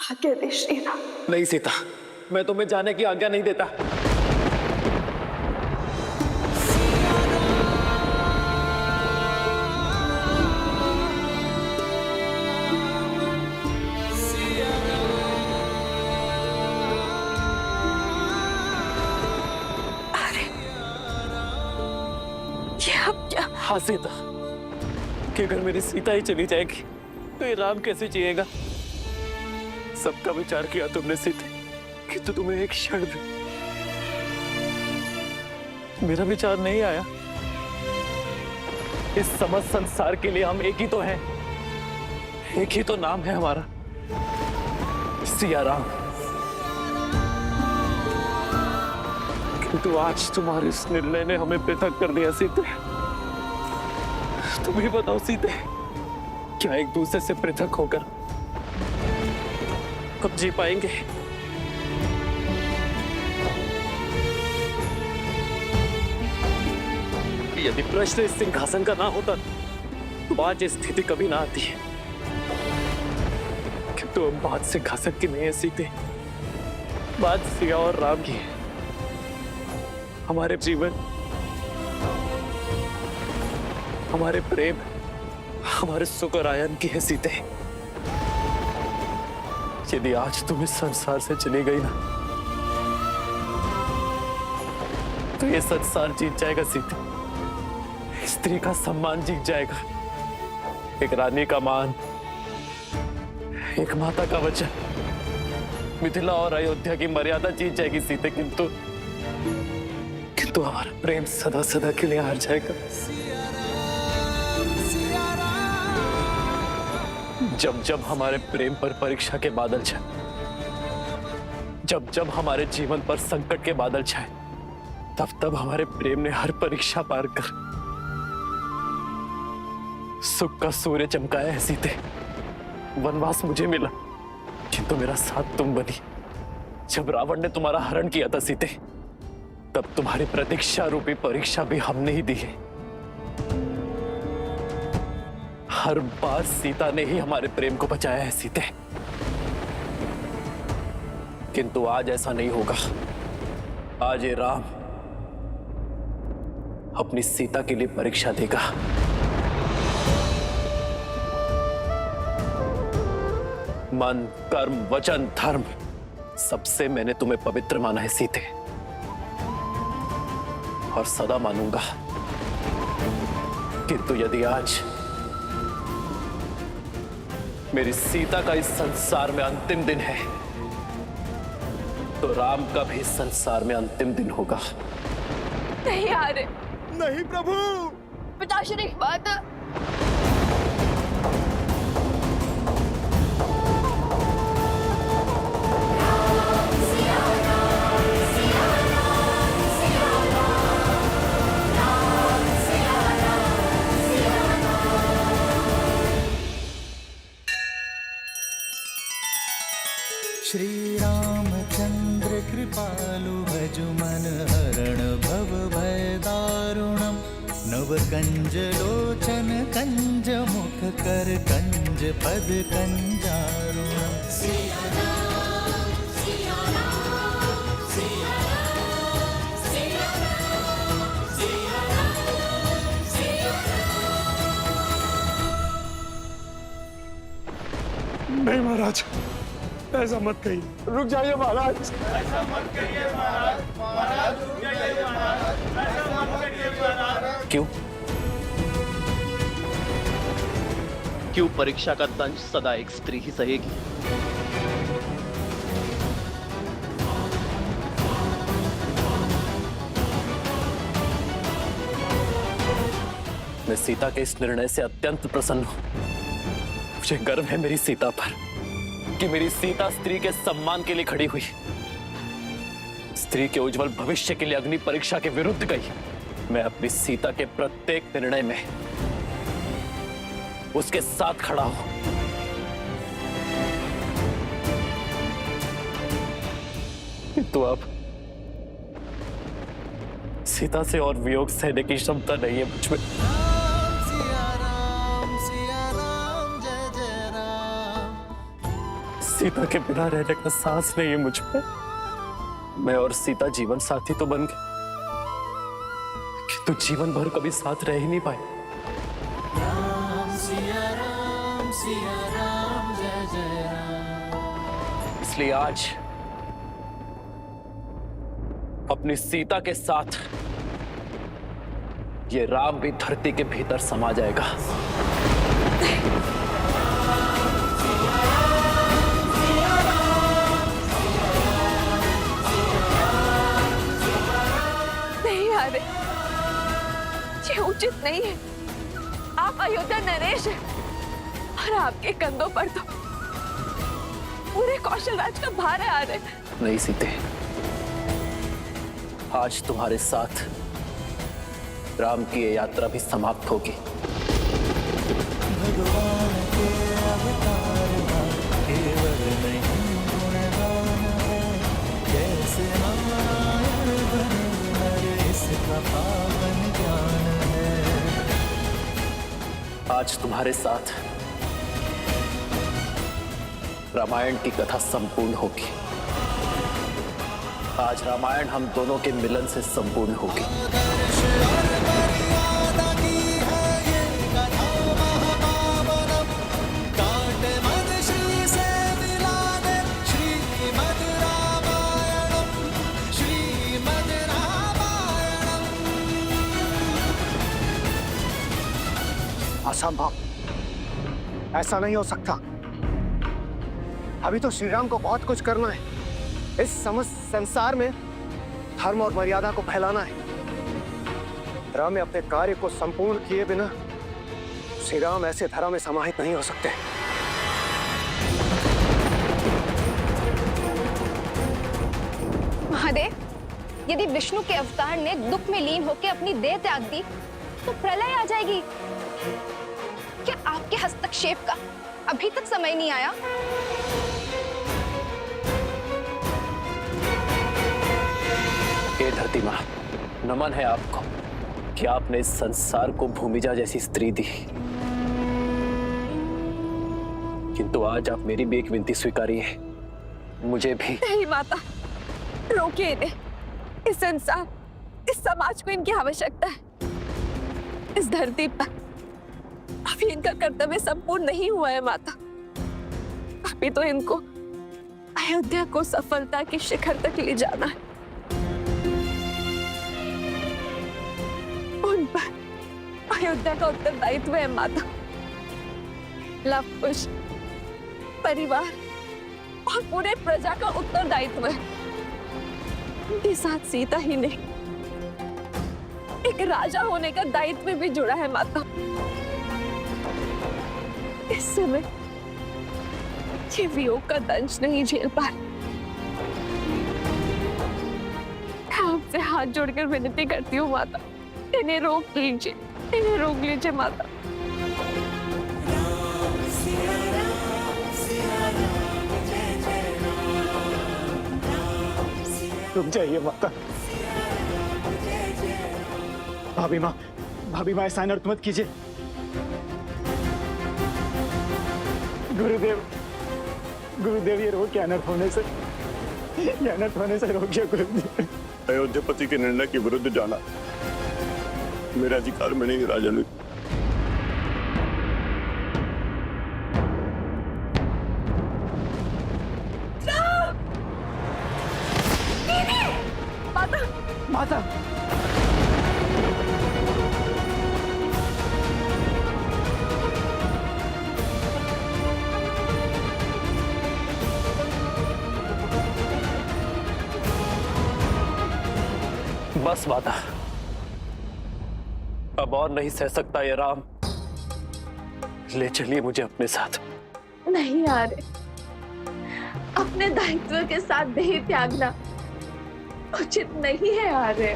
आज्ञा दे श्री राम। नहीं सीता, मैं तुम्हें जाने की आज्ञा नहीं देता। अरे ये अब क्या? हाँ सीता, कि अगर मेरी सीता ही चली जाएगी तो ये राम कैसे जिएगा? सबका विचार किया तुमने सीते, कि तो तुम्हें एक क्षण भी मेरा विचार नहीं आया। इस समस्त संसार के लिए हम एक ही तो हैं, एक ही तो नाम है हमारा, सिया राम। किंतु आज तुम्हारे इस निर्णय ने हमें पृथक कर दिया सीते। तुम ही बताओ सीते, क्या एक दूसरे से पृथक होकर कब जी पाएंगे? यदि प्रश्न इस सिंहासन का ना होता तो आज स्थिति कभी ना आती है। किंतु अब बात सिंहासन की नहीं है सीते, बात सिया और राम की है। हमारे जीवन, हमारे प्रेम, हमारे सुख और आयन की है सीते। यदि आज तुम इस संसार से चली गई ना तो ये संसार जीत जाएगा सीते। स्त्री का सम्मान जीत जाएगा, एक रानी का मान, एक माता का वचन, मिथिला और अयोध्या की मर्यादा जीत जाएगी सीते। किंतु हमारा प्रेम सदा सदा के लिए हार जाएगा। जब जब हमारे प्रेम पर परीक्षा के बादल छाए, जब जब हमारे जीवन पर संकट के बादल छाए, तब तब हमारे प्रेम ने हर परीक्षा पार कर सुख का सूर्य चमकाया है सीते। वनवास मुझे मिला, किंतु मेरा साथ तुम बनी। जब रावण ने तुम्हारा हरण किया था सीते, तब तुम्हारी प्रतीक्षा रूपी परीक्षा भी हमने ही दी है। हर बार सीता ने ही हमारे प्रेम को बचाया है सीते। किंतु आज ऐसा नहीं होगा। आज ये राम अपनी सीता के लिए परीक्षा देगा। मन, कर्म, वचन, धर्म, सबसे मैंने तुम्हें पवित्र माना है सीते, और सदा मानूंगा। किंतु यदि आज मेरी सीता का इस संसार में अंतिम दिन है, तो राम का भी इस संसार में अंतिम दिन होगा। नहीं आ रहे। नहीं प्रभु। पिताश्री बात। श्री रामचंद्र कृपालु भजु मन हरण भव भय दारुणम। नव कंज लोचन कंज मुख कर कंज पद कंजारुणम। नहीं महाराज, ऐसा मत कहिए। रुक जाइए महाराज। ऐसा मत करिए महाराज। महाराज रुक जाइए महाराज। ऐसा मत करिए महाराज। क्यों? क्यों परीक्षा का दंश सदा एक स्त्री ही सहेगी? मैं सीता के इस निर्णय से अत्यंत प्रसन्न हूं। मुझे गर्व है मेरी सीता पर कि मेरी सीता स्त्री के सम्मान के लिए खड़ी हुई, स्त्री के उज्जवल भविष्य के लिए अग्नि परीक्षा के विरुद्ध गई। मैं अपनी सीता के प्रत्येक निर्णय में उसके साथ खड़ा हूं। तो अब सीता से और वियोग सहने की क्षमता नहीं है मुझ में। सीता के बिना रहने का सांस नहीं है मुझ पे। मैं और सीता जीवन साथी तो बन गए, किंतु जीवन भर कभी साथ रह ही नहीं पाए। सिया राम जय जय राम। इसलिए आज अपनी सीता के साथ ये राम भी धरती के भीतर समा जाएगा। नहीं यार, ये उचित नहीं है। आप अयोध्या नरेश हैं और आपके कंधों पर तो पूरे कौशल राज का भार है यार। नहीं सीते, आज तुम्हारे साथ राम की ये यात्रा भी समाप्त होगी। भगवान के अवतार केवल नहीं गुणगान है, जैसे नारायण बने नर इसका पावन ज्ञान है। आज तुम्हारे साथ रामायण की कथा संपूर्ण होगी। आज रामायण हम दोनों के मिलन से संपूर्ण होगी। असंभव, ऐसा नहीं हो सकता। अभी तो श्री राम को बहुत कुछ करना है। इस समस्त संसार में धर्म और मर्यादा को फैलाना है। राम अपने कार्य को संपूर्ण किए बिना श्री राम ऐसे धरा में समाहित नहीं हो सकते। महादेव, यदि विष्णु के अवतार ने दुख में लीन होकर अपनी देह त्याग दी तो प्रलय आ जाएगी। क्या आपके हस्तक्षेप का अभी तक समय नहीं आया? हे धरती माँ, नमन है आपको कि आपने इस संसार को भूमिजा जैसी स्त्री दी। किंतु आज आप मेरी भी एक विनती स्वीकारिए, मुझे भी। नहीं माता, रोकिए इन्हें। इस संसार, इस समाज को इनकी आवश्यकता है। इस धरती पर अभी इनका कर्तव्य संपूर्ण नहीं हुआ है माता। अभी तो इनको अयोध्या को सफलता के शिखर तक ले जाना है। उन पर अयोध्या का उत्तरदायित्व है माता। लव कुश, परिवार और पूरे प्रजा का उत्तरदायित्व है। उनके साथ सीता ही नहीं, एक राजा होने का दायित्व भी जुड़ा है माता। इस समय ये वियोग का दंश नहीं झेल पा रही। आपसे हाथ जोड़कर विनती करती हूँ माता, इन्हें रोक लीजिए, इन्हें रोक लीजिए माता। रुक जाइए माता। भाभी माँ, ऐसा अनर्थ मत कीजिए। गुरुदेव ये रोक क्या अनर्थ होने से, ये अनर्थ होने से रोकिए गुरुदेव। अयोध्यापति के निर्णय के विरुद्ध जाना मेरा अधिकार में नहीं राजन। माता, बस माता, अब और नहीं सह सकता ये राम। ले चलिए मुझे अपने साथ। नहीं आ रहे, अपने दायित्व के साथ देह त्यागना उचित नहीं है आ रहे।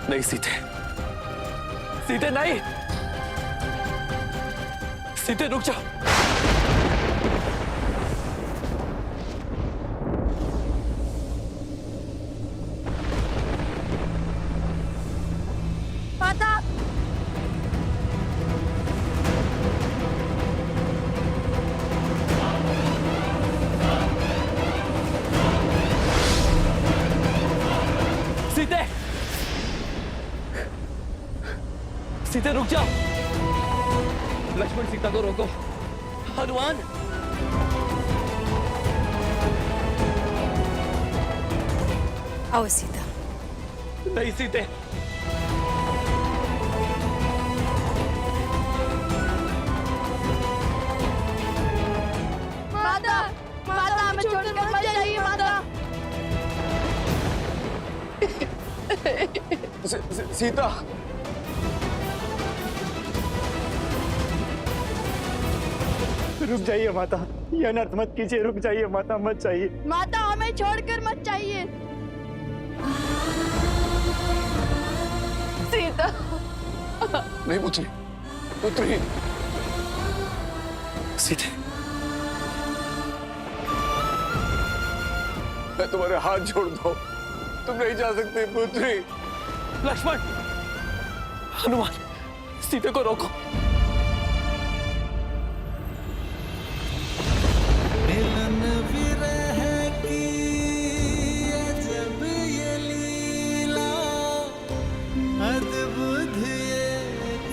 नहीं सीते, सीते नहीं, सीते रुक जाओ। माता, सीते, सीते रुक जाओ। लक्ष्मण सीता को रोको। हनुमान, आओ सीता। नहीं सीते, माता, माता हमें छोड़कर मत जाइए माता। सीता, रुक जाइए माता, ये अनर्थ मत कीजिए, रुक जाइए माता, मत जाइए। माता हमें छोड़कर मत जाइए। सीता, नहीं पुत्री, पुत्री। सीते, मैं तुम्हारे हाथ जोड़ दो, तुम नहीं जा सकते पुत्री। लक्ष्मण, हनुमान, सीते को रोको। मिलन विरह की अजब ये लीला, अद्भुत ये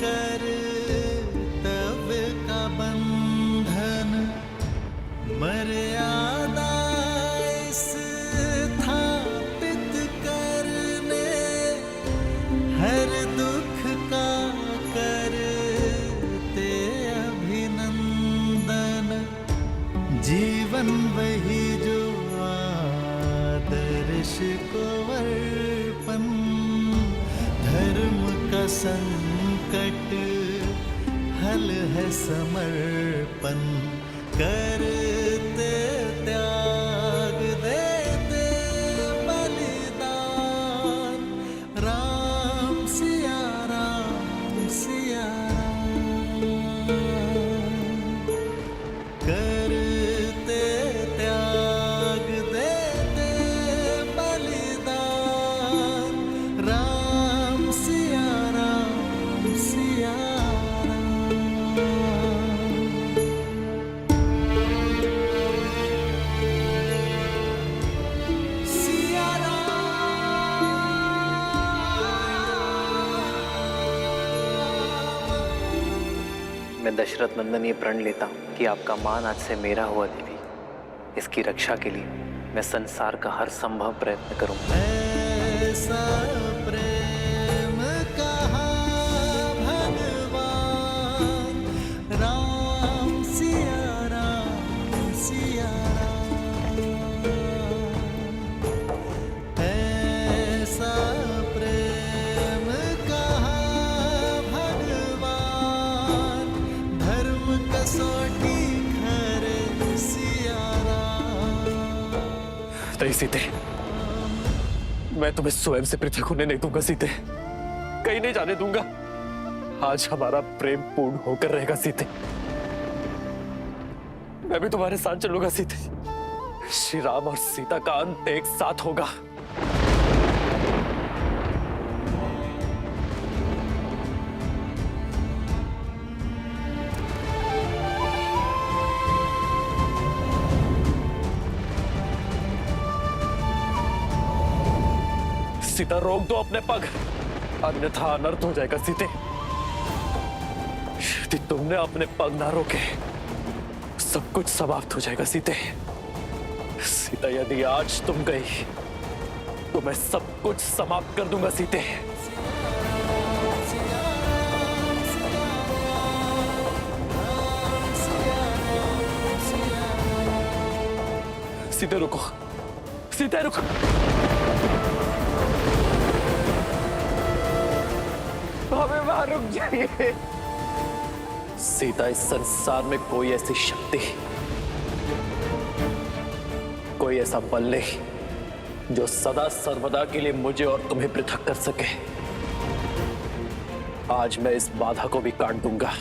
कर्तव्य का बंधन, मर्यादा स्थापित करने, हर दुख का करते अभिनंदन, जीवन वही जो आदर्श को अर्पण, धर्म का संकट हल है समर्पण, करते त्याग देते बलिदान, राम सिया राम सिया राम, करते त्याग देते बलिदान, राम सिया राम सिया राम, सिया राम। मैं दशरथ नंदन ये प्रण लेता हूँ कि आपका मान आज से मेरा हुआ देवी। इसकी रक्षा के लिए मैं संसार का हर संभव प्रयत्न करूंगा। ऐसा प्रेम कहा भगवान, राम सिया राम सिया राम, ऐसा प्रेम कहा भगवान, धर्म कसौटी खरे सिया राम। नहीं सीते, मैं तुम्हें स्वयं से पृथक होने नहीं दूंगा सीते, कहीं नहीं जाने दूंगा। आज हमारा प्रेम पूर्ण होकर रहेगा सीते। मैं भी तुम्हारे साथ चलूंगा सीते। श्री राम और सीता का अंत एक साथ होगा। सीता, रोक दो अपने पग, अन्यथा अनर्थ हो जाएगा सीते। यदि तुमने अपने पग ना रोके, सब कुछ समाप्त हो जाएगा सीते। सीता, यदि आज तुम गई तो मैं सब कुछ समाप्त कर दूंगा सीते। सीते रुको, सीते रुको। हमें वहां रुक जाइए। सीता, इस संसार में कोई ऐसी शक्ति, कोई ऐसा बल नहीं जो सदा सर्वदा के लिए मुझे और तुम्हें पृथक कर सके। आज मैं इस बाधा को भी काट दूंगा,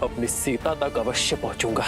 अपनी सीता तक अवश्य पहुंचूंगा।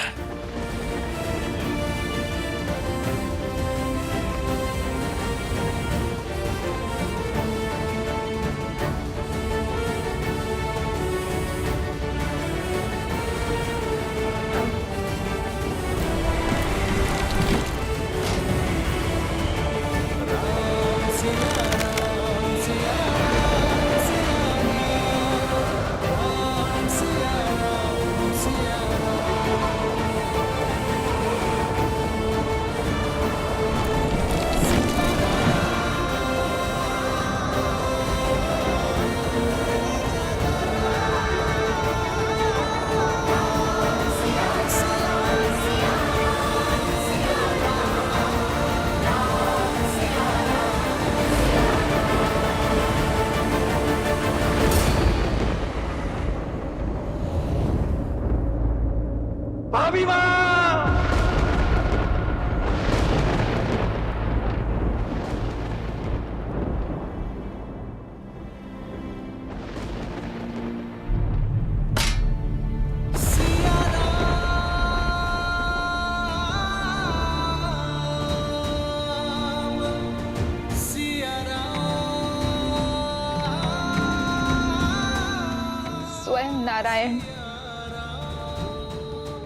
स्वयं नारायण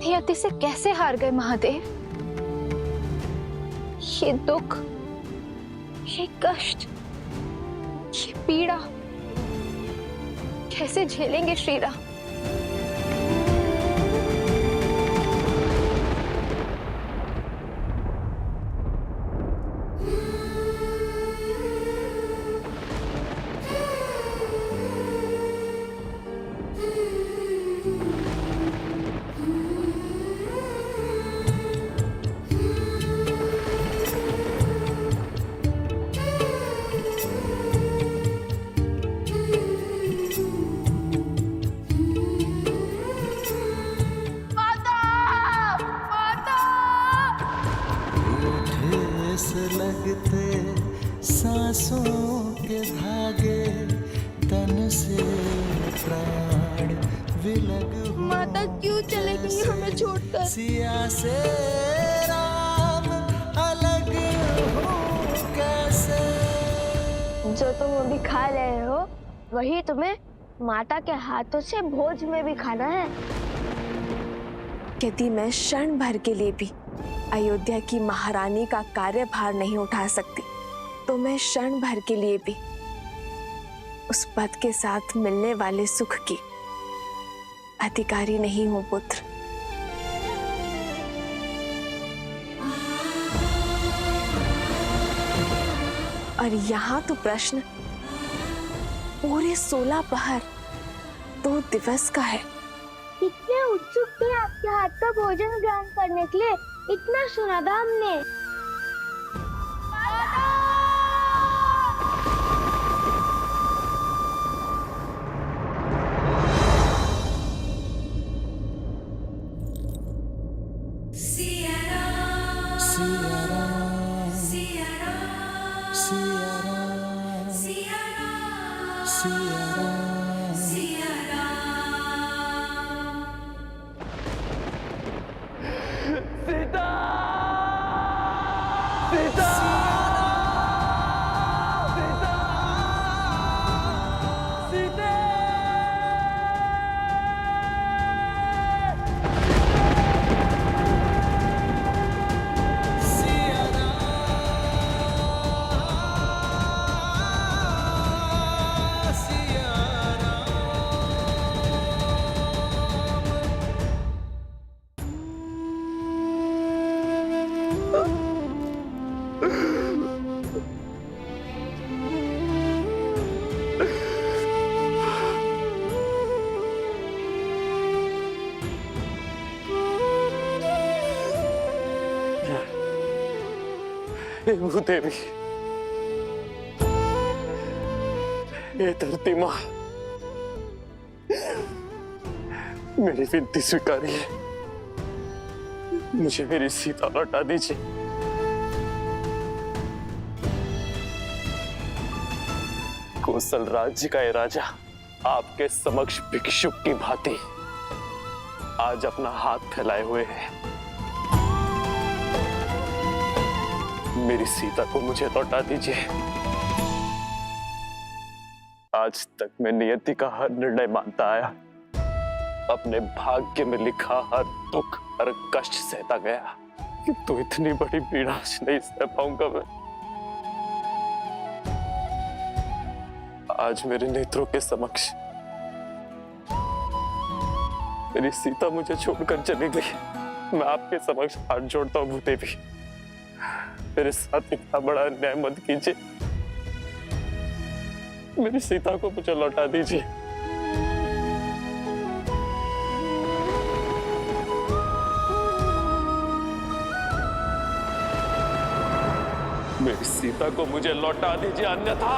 नियति से कैसे हार गए महादेव? ये दुख, ये कष्ट, ये पीड़ा कैसे झेलेंगे श्री राम? लगते सांसों के धागे, तन से प्राण विलग। माता क्यों चले गई हमें छोड़कर? सिया से राम अलग हो कैसे? जो तुम अभी खा रहे हो वही तुम्हें माता के हाथों से भोज में भी खाना है। यदि मैं क्षण भर के लिए भी अयोध्या की महारानी का कार्यभार नहीं उठा सकती, तो मैं क्षण भर के लिए भी उस पद के साथ मिलने वाले सुख की अधिकारी नहीं हूं पुत्र। और यहाँ तो प्रश्न पूरे 16 पहर 2 दिवस का है। कितने उत्सुक थे आपके हाथ का भोजन ग्रहण करने के लिए, इतना सुना था हमने। सिया राम, सिया राम, सिया राम, सिया राम, सिया राम, सिया राम, सिया राम। सीता! सीता! सीता! सीते! सिया राम, सिया हे भूदेवी, हे धरती माँ, मेरी विनती स्वीकारिए, मुझे मेरी सीता लौटा दीजिए। कौशल राज्य का ये राजा आपके समक्ष भिक्षुक की भांति आज अपना हाथ फैलाए हुए हैं। मेरी सीता को मुझे लौटा दीजिए। आज तक मैं नियति का हर निर्णय मानता आया, अपने भाग्य में लिखा हर दुख हर कष्ट सहता गया, किंतु इतनी बड़ी पीड़ा नहीं सह पाऊंगा मैं। आज मेरे नेत्रों के समक्ष मेरी सीता मुझे छोड़कर चली गई। मैं आपके समक्ष हाथ जोड़ता हूँ भूदेवी, मेरे साथ इतना बड़ा अन्याय मत कीजिए। मेरी सीता को मुझे लौटा दीजिए। मेरी सीता को मुझे लौटा दीजिए, अन्यथा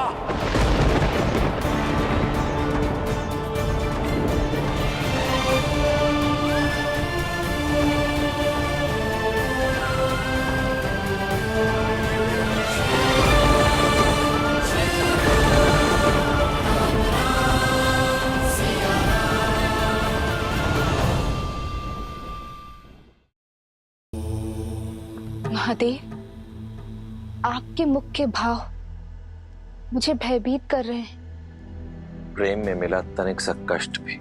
महादेव, आपके मुख के भाव मुझे भयभीत कर रहे हैं। प्रेम में मिला तनिक सा कष्ट भी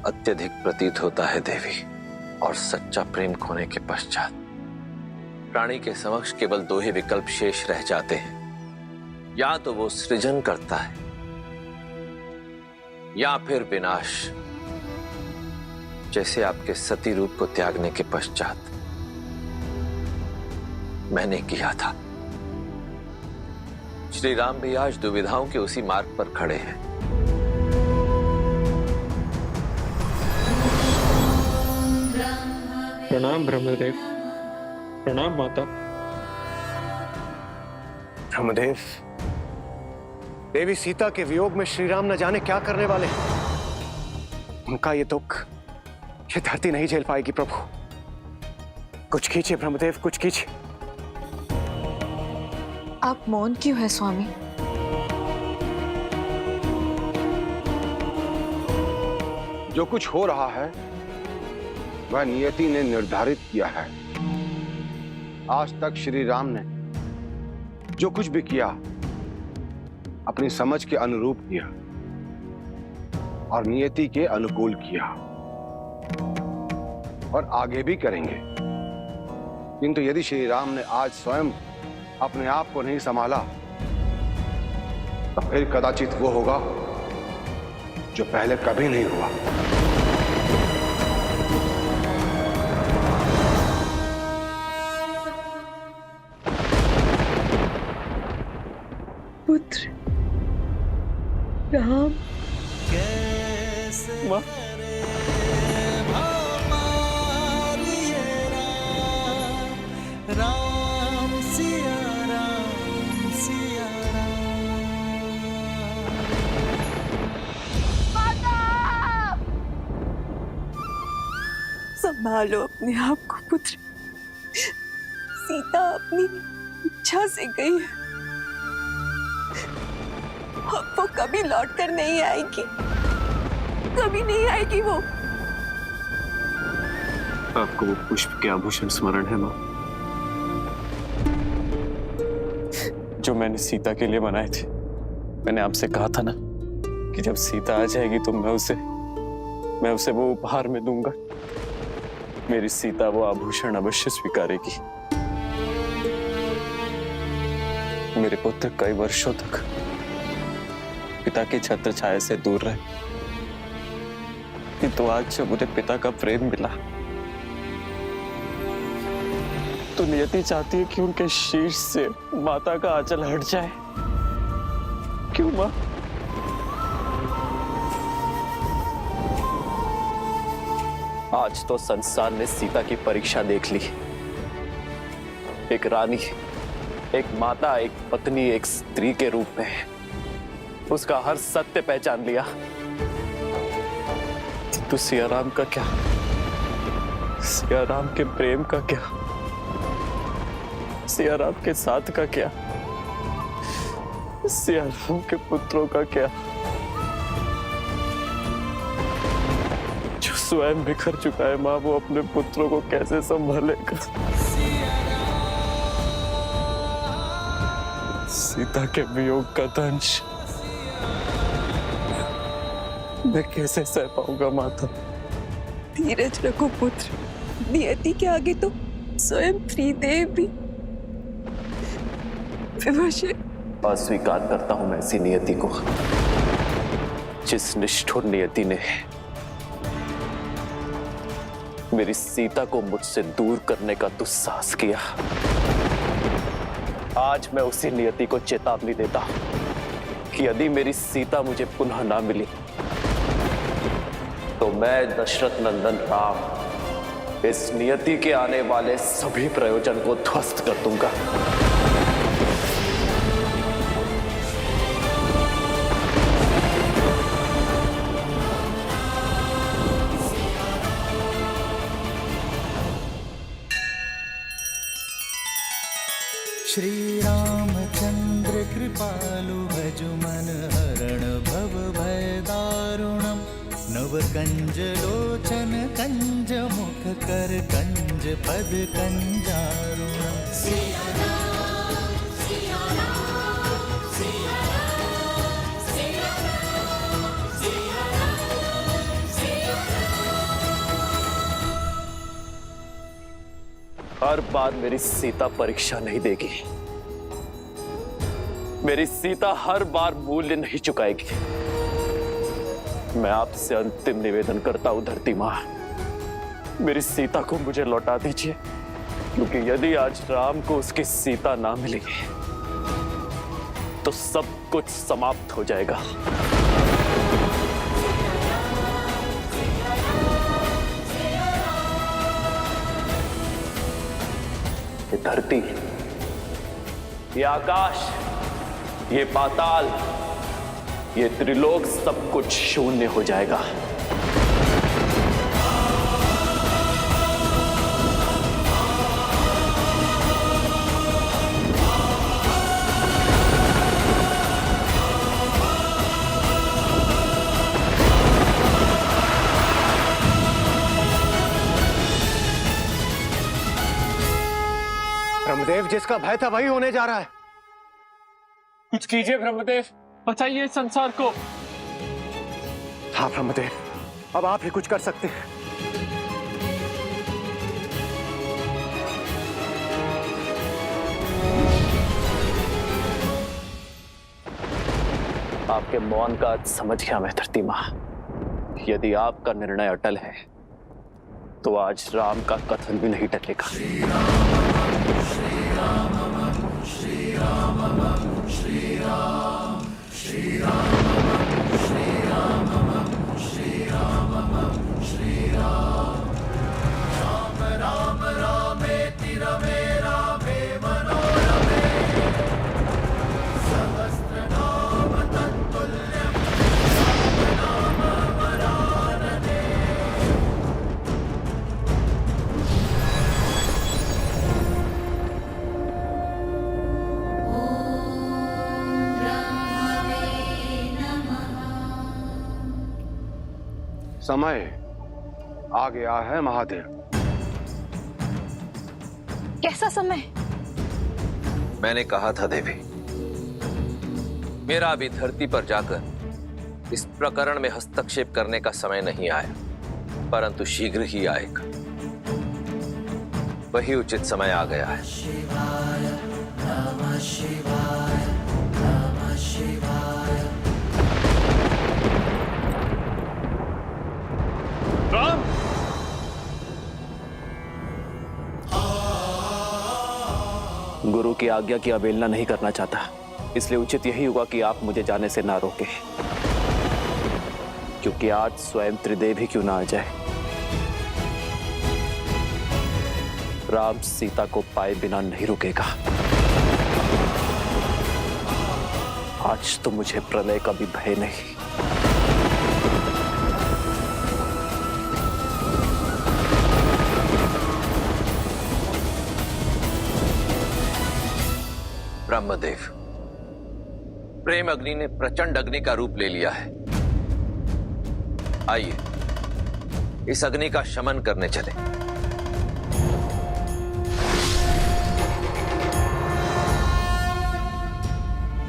अत्यधिक प्रतीत होता है देवी, और सच्चा प्रेम खोने के पश्चात प्राणी के समक्ष केवल दो ही विकल्प शेष रह जाते हैं, या तो वो सृजन करता है या फिर विनाश, जैसे आपके सती रूप को त्यागने के पश्चात मैंने किया था। श्री राम भी आज दुविधाओं के उसी मार्ग पर खड़े हैं। प्रणाम ब्रह्मदेव। प्रणाम माता। ब्रह्मदेव, देवी सीता के वियोग में श्री राम न जाने क्या करने वाले हैं। उनका ये दुख ये धरती नहीं झेल पाएगी प्रभु। कुछ कीजिए ब्रह्मदेव, कुछ कीजिए। आप मौन क्यों है स्वामी? जो कुछ हो रहा है वह नियति ने निर्धारित किया है। आज तक श्री राम ने जो कुछ भी किया अपनी समझ के अनुरूप किया और नियति के अनुकूल किया, और आगे भी करेंगे। किंतु यदि श्री राम ने आज स्वयं अपने आप को नहीं संभाला तो फिर कदाचित वो होगा जो पहले कभी नहीं हुआ। पुत्र राम। माँ, राम सिया राम सिया संभालो अपने आप को पुत्र। सीता अपनी इच्छा से गई है, अब वो कभी लौट कर नहीं आएगी, कभी नहीं आएगी वो। आपको वो पुष्प के आभूषण स्मरण है माँ, जो मैंने सीता के लिए बनाए थे। मैंने आपसे कहा था ना कि जब सीता आ जाएगी तो मैं उसे वो उपहार में दूंगा। मेरी सीता वो आभूषण अवश्य स्वीकारेगी। मेरे पुत्र कई वर्षों तक पिता की छत्र छाया से दूर रहे, किंतु आज जब उन्हें पिता का प्रेम मिला तो नियति चाहती है कि उनके शीश से माता का आंचल हट जाए। क्यों मां? आज तो संसार ने सीता की परीक्षा देख ली। एक रानी, एक माता, एक पत्नी, एक स्त्री के रूप में उसका हर सत्य पहचान लिया। तो सिया राम का क्या? सिया राम के प्रेम का क्या? सिया राम के साथ का क्या? सियाराम के पुत्रों का क्या, जो स्वयं बिखर चुका है माँ, वो अपने पुत्रों को कैसे संभालेगा? सीता के वियोग का दंश मैं कैसे सह पाऊंगा माता? धीरज रखो पुत्र, नियति के आगे तो स्वयं त्रिदेव भी विवश है। अस्वीकार करता हूं मैं ऐसी नियति को, जिस निष्ठुर नियति ने मेरी सीता को मुझसे दूर करने का दुस्साहस किया। आज मैं उसी नियति को चेतावनी देता हूं कि यदि मेरी सीता मुझे पुनः ना मिली तो मैं दशरथ नंदन राम इस नियति के आने वाले सभी प्रयोजन को ध्वस्त कर दूंगा। श्री रामचंद्र कृपालु भजु मन हरण भव भय दारुणम नव कंज लोचन कंज मुख कर कंज पद कंजारुणम। हर बार मेरी सीता परीक्षा नहीं देगी, मेरी सीता हर बार मूल्य नहीं चुकाएगी। मैं आपसे अंतिम निवेदन करता हूं धरती मां, मेरी सीता को मुझे लौटा दीजिए, क्योंकि यदि आज राम को उसकी सीता ना मिलेगी तो सब कुछ समाप्त हो जाएगा। ये धरती, ये आकाश, ये पाताल, ये त्रिलोक सब कुछ शून्य हो जाएगा। ब्रह्मदेव, जिसका भय था वही होने जा रहा है। कुछ कीजिए ब्रह्मदेव, बचाइए इस संसार को। हाँ ब्रह्मदेव, अब आप ही कुछ कर सकते हैं। आपके मौन का अर्थ समझ गया मैं धरती मां। यदि आपका निर्णय अटल है तो आज राम का कथन भी नहीं टलेगा। श्री राम श्री राम श्री राम श्री राम श्री राम श्री राम श्री राम राम राम रामेति रमे रामे मनोरमे सहस्रनाम तत्तुल्यं राम नाम वरानने। समय आ गया है महादेव। कैसा समय? मैंने कहा था देवी, मेरा अभी धरती पर जाकर इस प्रकरण में हस्तक्षेप करने का समय नहीं आया, परंतु शीघ्र ही आएगा। वही उचित समय आ गया है। शिवाय नमः शिवाय नमः शिवाय। राम, गुरु की आज्ञा की अवहेलना नहीं करना चाहता, इसलिए उचित यही होगा कि आप मुझे जाने से ना रोकें, क्योंकि आज स्वयं त्रिदेव ही क्यों ना आ जाए। राम सीता को पाए बिना नहीं रुकेगा। आज तो मुझे प्रलय का भी भय नहीं। ब्रह्मदेव, प्रेम अग्नि ने प्रचंड अग्नि का रूप ले लिया है। आइए इस अग्नि का शमन करने चले।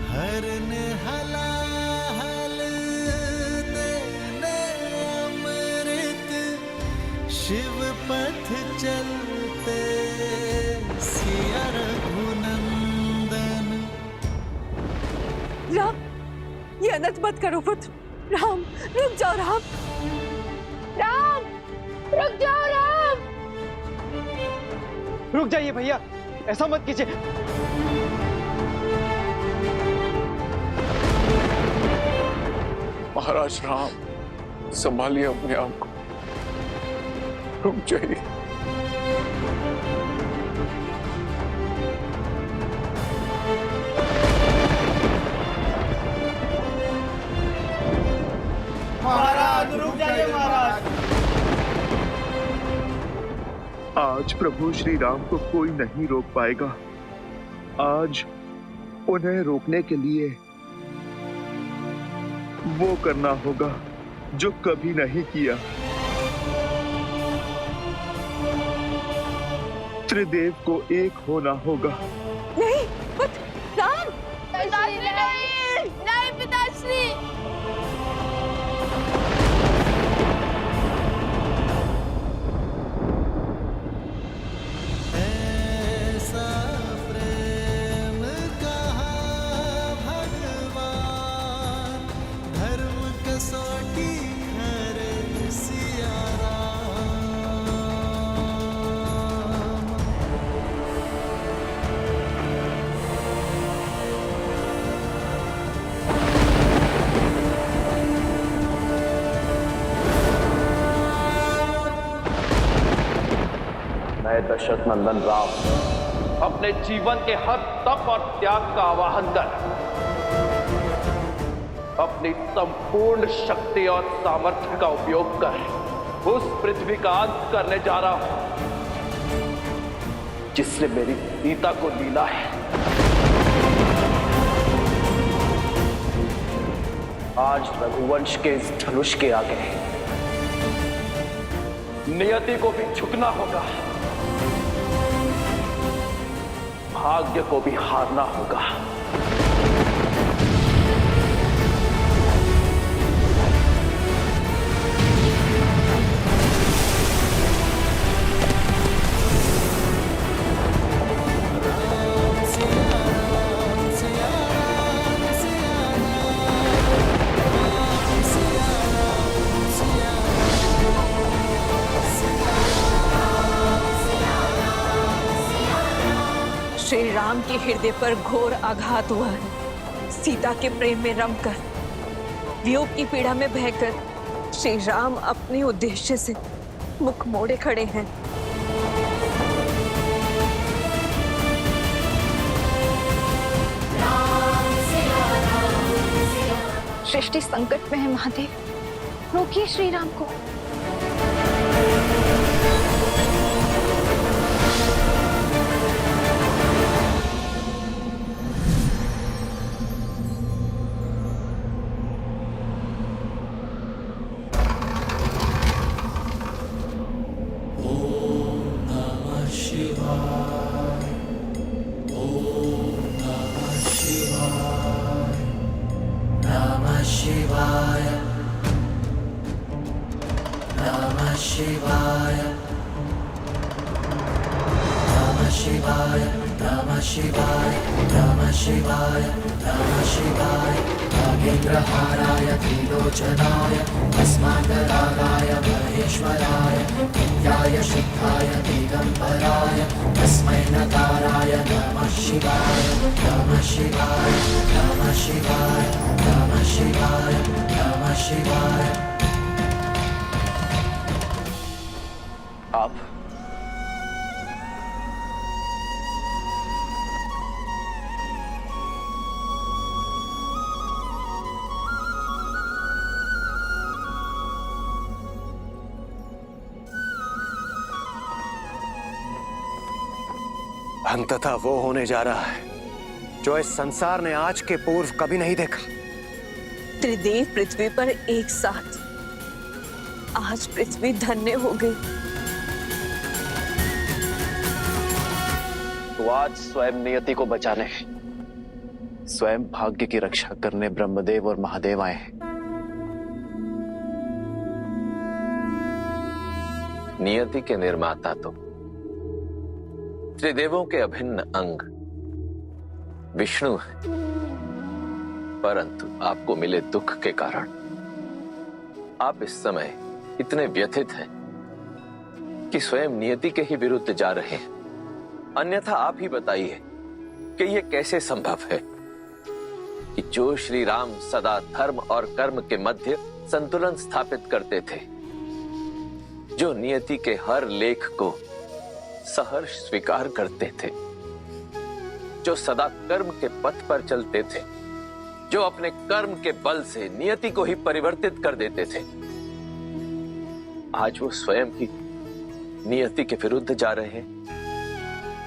हरन हलाहल देने अमृत, शिव पथ चलते सिया रघुनंदन। राम, ये अनर्थ मत करो पुत्र। राम, रुक जाओ राम। राम, रुक जाओ राम। रुक जाइए भैया, ऐसा मत कीजिए। महाराज राम, संभालिए अपने आप को, रुक जाइए। महाराज रुक जाइए महाराज। आज प्रभु श्री राम को कोई नहीं रोक पाएगा। आज उन्हें रोकने के लिए वो करना होगा जो कभी नहीं किया। त्रिदेव को एक होना होगा। नहीं पुत्र, राम। पिताश्री नहीं, नहीं पिताश्री। ऐसा प्रेम कहा भगवान, धर्म कसौटी हरे सिया राम। मैं दशरथ नंदन राम अपने जीवन के हर तप और त्याग का आवाहन कर अपनी संपूर्ण शक्ति और सामर्थ्य का उपयोग कर उस पृथ्वी का अंत करने जा रहा हूं जिसने मेरी सीता को लीला है। आज रघुवंश के इस धनुष के आगे नियति को भी झुकना होगा, भाग्य को भी हारना होगा। श्री राम के हृदय पर घोर आघात हुआ है। सीता के प्रेम में रमकर, वियोग की पीड़ा में बहकर श्री राम अपने उद्देश्य से मुख मोड़े खड़े हैं। सृष्टि संकट में है महादेव, रोकिए श्री राम को। शिवाय नमः शिवाय नमः शिवाय नमः शिवाय नमः शिवाय नमः शिवाय नागेन्द्रहाराय त्रिलोचनाय अस्माकरागाय महेश्वराय नित्याय शुद्धाय दिगंबराय तस्मै नकाराय नमः शिवाय नमः शिवाय नमः शिवाय नमः शिवाय नमः शिवाय। आप अंततः वो होने जा रहा है जो इस संसार ने आज के पूर्व कभी नहीं देखा। त्रिदेव पृथ्वी पर एक साथ, आज पृथ्वी धन्य हो गई। तो आज स्वयं नियति को बचाने, स्वयं भाग्य की रक्षा करने ब्रह्मदेव और महादेव आए हैं। नियति के निर्माता तो त्रिदेवों के अभिन्न अंग विष्णु है, परंतु आपको मिले दुख के कारण आप इस समय इतने व्यथित हैं कि स्वयं नियति के ही विरुद्ध जा रहे हैं। अन्यथा आप ही बताइए कि यह कैसे संभव है कि जो श्री राम सदा धर्म और कर्म के मध्य संतुलन स्थापित करते थे, जो नियति के हर लेख को सहर्ष स्वीकार करते थे, जो सदा कर्म के पथ पर चलते थे, जो अपने कर्म के बल से नियति को ही परिवर्तित कर देते थे, आज वो स्वयं ही नियति के विरुद्ध जा रहे हैं।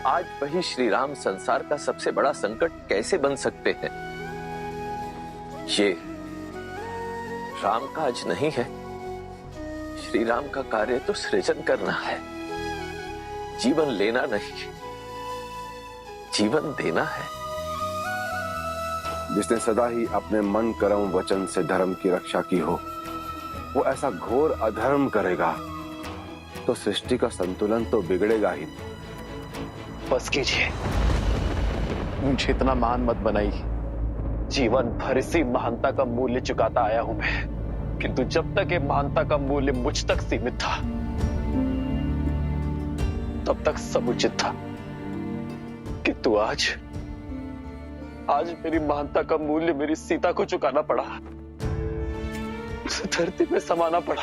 आज वही श्री राम संसार का सबसे बड़ा संकट कैसे बन सकते हैं? ये राम काज नहीं है। श्री राम का कार्य तो सृजन करना है, जीवन लेना नहीं, जीवन देना है। जिसने सदा ही अपने मन कर्म वचन से धर्म की रक्षा की हो, वो ऐसा घोर अधर्म करेगा तो सृष्टि का संतुलन तो बिगड़ेगा ही। बस कीजिए, मुझे इतना महान मत बनाइए। जीवन भर इसी महानता का मूल्य चुकाता आया हूं मैं, किंतु जब तक ये महानता का मूल्य मुझ तक सीमित था, तब तक सब उचित था। किंतु आज मेरी महानता का मूल्य मेरी सीता को चुकाना पड़ा, उसे धरती में समाना पड़ा।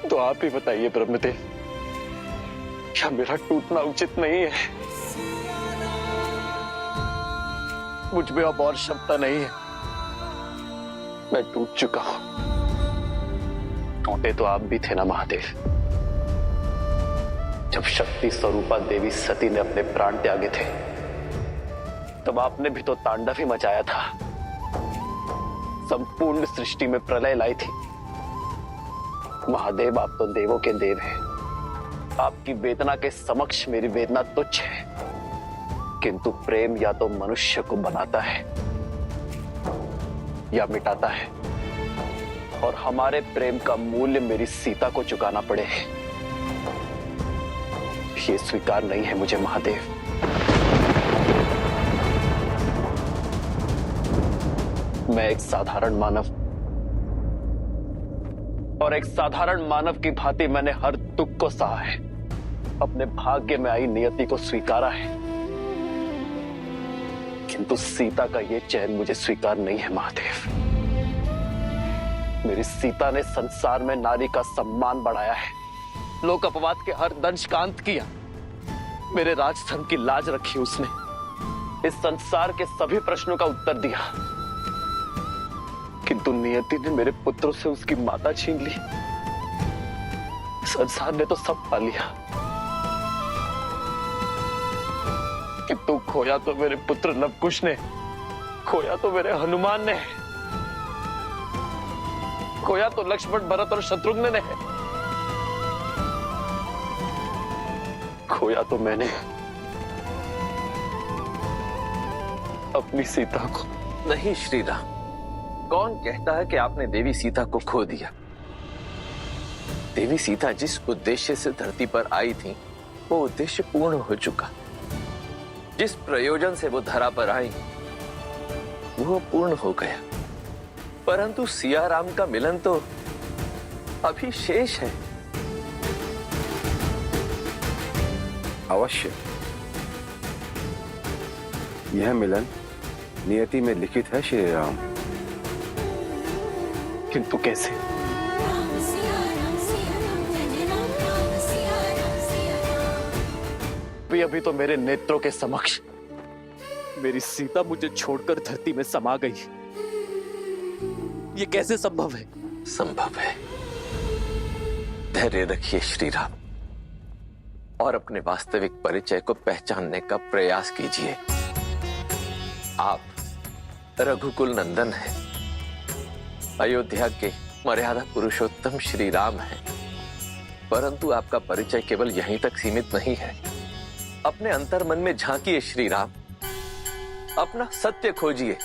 तो आप ही बताइए ब्रह्मदेव, क्या मेरा टूटना उचित नहीं है? मुझ में अब और क्षमता नहीं है, मैं टूट चुका हूं। टूटे तो आप भी थे ना महादेव, जब शक्ति स्वरूपा देवी सती ने अपने प्राण त्यागे थे, तब आपने भी तो तांडव ही मचाया था, संपूर्ण सृष्टि में प्रलय लाई थी। महादेव, आप तो देवों के देव हैं, आपकी वेदना के समक्ष मेरी वेदना तुच्छ है। किंतु प्रेम या तो मनुष्य को बनाता है या मिटाता है, और हमारे प्रेम का मूल्य मेरी सीता को चुकाना पड़े, ये स्वीकार नहीं है मुझे महादेव। मैं एक साधारण मानव, और एक साधारण मानव की भांति मैंने हर दुख को सहा है, अपने भाग्य में आई नियति को स्वीकारा है। किंतु सीता का ये चैन मुझे स्वीकार नहीं है महादेव। मेरी सीता ने संसार में नारी का सम्मान बढ़ाया है, लोक अपवाद के हर दंश का अंत किया, मेरे राजधन की लाज रखी उसने, इस संसार के सभी प्रश्नों का उत्तर दिया। किंतु नियति ने मेरे पुत्रों से उसकी माता छीन ली, संसार ने तो सब पा लिया, किंतु खोया तो मेरे पुत्र नवकुश ने, खोया तो मेरे हनुमान ने, खोया तो लक्ष्मण, भरत और शत्रुघ्न ने, खोया तो मैंने अपनी सीता को। नहीं श्री राम, कौन कहता है कि आपने देवी सीता को खो दिया? देवी सीता जिस उद्देश्य से धरती पर आई थी, वो उद्देश्य पूर्ण हो चुका। जिस प्रयोजन से वो धरा पर आई, वो पूर्ण हो गया। परंतु सिया राम का मिलन तो अभी शेष है। अवश्य, यह मिलन नियति में लिखित है श्री राम। किंतु कैसे? अभी तो मेरे नेत्रों के समक्ष मेरी सीता मुझे छोड़कर धरती में समा गई। ये कैसे संभव है? संभव है। धैर्य रखिए श्री राम, और अपने वास्तविक परिचय को पहचानने का प्रयास कीजिए। आप रघुकुल नंदन हैं, अयोध्या के मर्यादा पुरुषोत्तम श्री राम हैं, परंतु आपका परिचय केवल यहीं तक सीमित नहीं है। अपने अंतर्मन में झांकिए श्री राम, अपना सत्य खोजिए,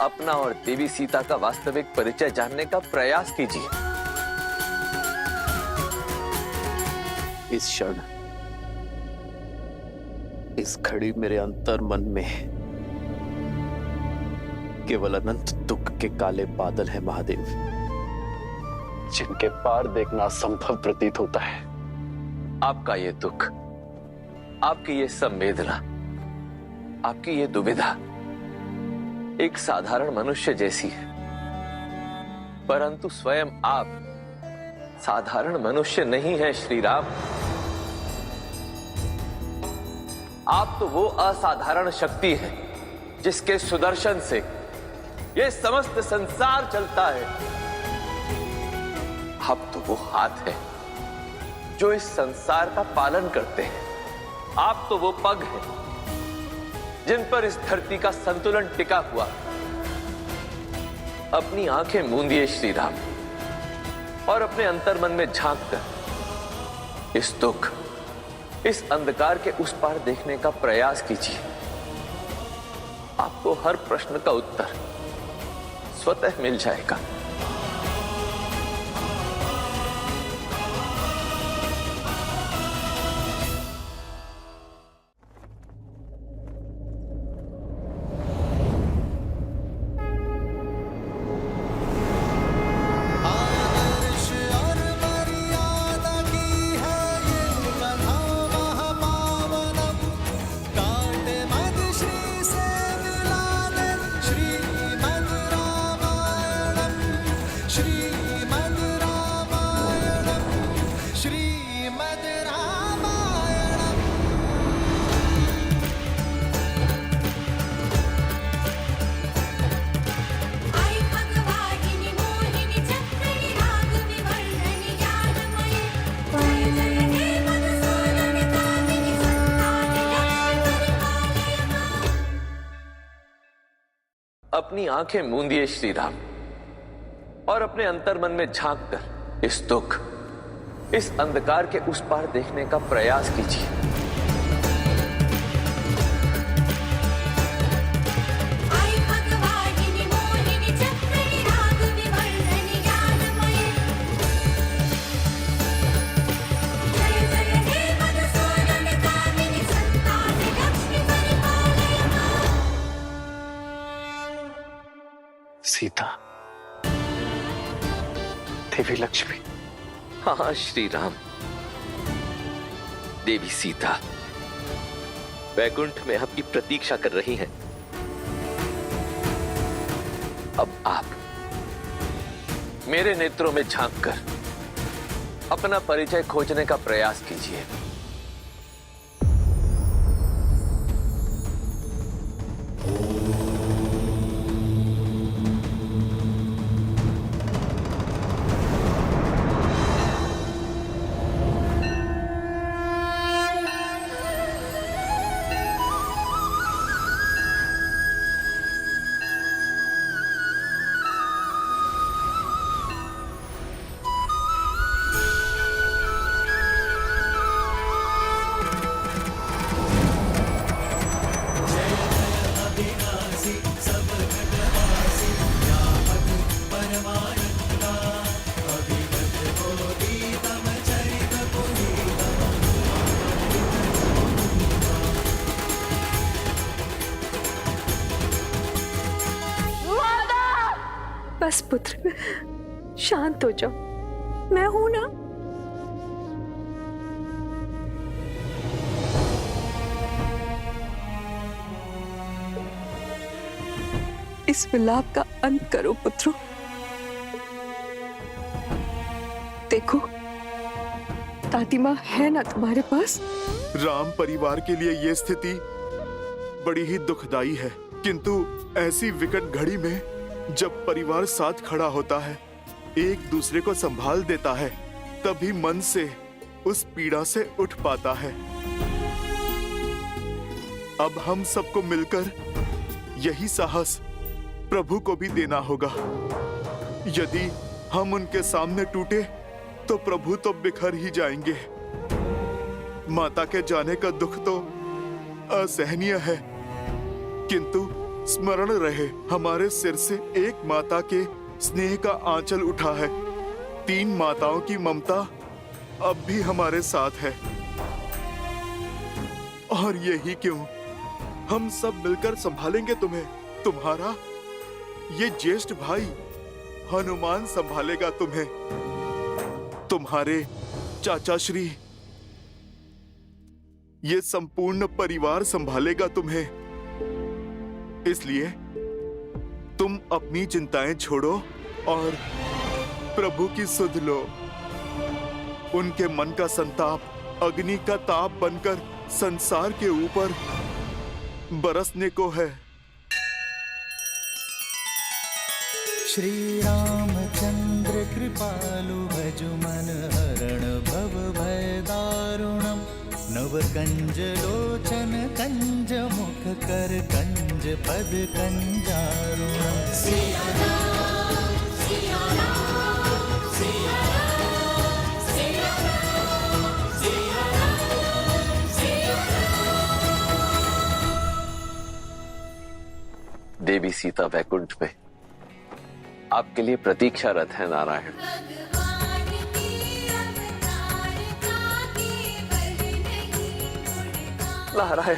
अपना और देवी सीता का वास्तविक परिचय जानने का प्रयास कीजिए। इस क्षण, इस घड़ी मेरे अंतर्मन में केवल अनंत दुख के काले बादल हैं महादेव, जिनके पार देखना असंभव प्रतीत होता है। आपका ये दुख, आपकी ये संवेदना, आपकी ये दुविधा एक साधारण मनुष्य जैसी है, परंतु स्वयं आप साधारण मनुष्य नहीं है श्री राम। आप तो वो असाधारण शक्ति है जिसके सुदर्शन से ये समस्त संसार चलता है। आप तो वो हाथ है जो इस संसार का पालन करते हैं। आप तो वो पग हैं जिन पर इस धरती का संतुलन टिका हुआ। अपनी आंखें मूंदिए श्री राम और अपने अंतर्मन में झांक कर इस दुख, इस अंधकार के उस पार देखने का प्रयास कीजिए। आपको हर प्रश्न का उत्तर स्वतः मिल जाएगा। अपनी आंखें मूंदिए श्री राम और अपने अंतर्मन में झांक कर इस दुख, इस अंधकार के उस पार देखने का प्रयास कीजिए। सीता, देवी लक्ष्मी। हाँ श्री राम, देवी सीता वैकुंठ में आपकी प्रतीक्षा कर रही हैं। अब आप मेरे नेत्रों में झांककर अपना परिचय खोजने का प्रयास कीजिए। बस पुत्र, शांत हो जाओ, मैं हूं ना। इस विलाप का अंत करो पुत्रों। देखो, दादी माँ है ना तुम्हारे पास। राम परिवार के लिए यह स्थिति बड़ी ही दुखदाई है, किंतु ऐसी विकट घड़ी में जब परिवार साथ खड़ा होता है, एक दूसरे को संभाल देता है, तभी मन से उस पीड़ा से उठ पाता है। अब हम सबको मिलकर यही साहस प्रभु को भी देना होगा। यदि हम उनके सामने टूटे तो प्रभु तो बिखर ही जाएंगे। माता के जाने का दुख तो असहनीय है, किंतु स्मरण रहे हमारे सिर से एक माता के स्नेह का आंचल उठा है। 3 माताओं की ममता अब भी हमारे साथ है। और यही क्यों, हम सब मिलकर संभालेंगे तुम्हें। तुम्हारा ये ज्येष्ठ भाई हनुमान संभालेगा तुम्हें। तुम्हारे चाचा श्री, ये संपूर्ण परिवार संभालेगा तुम्हें। इसलिए तुम अपनी चिंताएं छोड़ो और प्रभु की सुध लो। उनके मन का संताप अग्नि का ताप बनकर संसार के ऊपर बरसने को है। श्री रामचंद्र कृपालु भजु मन हरण भव भय दारुणम। नव कंज लोचन कंज मुख कर कंज पद कंजारुणम। सिया राम, सिया राम, सिया राम, सिया राम, सिया राम, सिया राम। देवी सीता वैकुंठ में आपके लिए प्रतीक्षारत है नारायण। नारायण,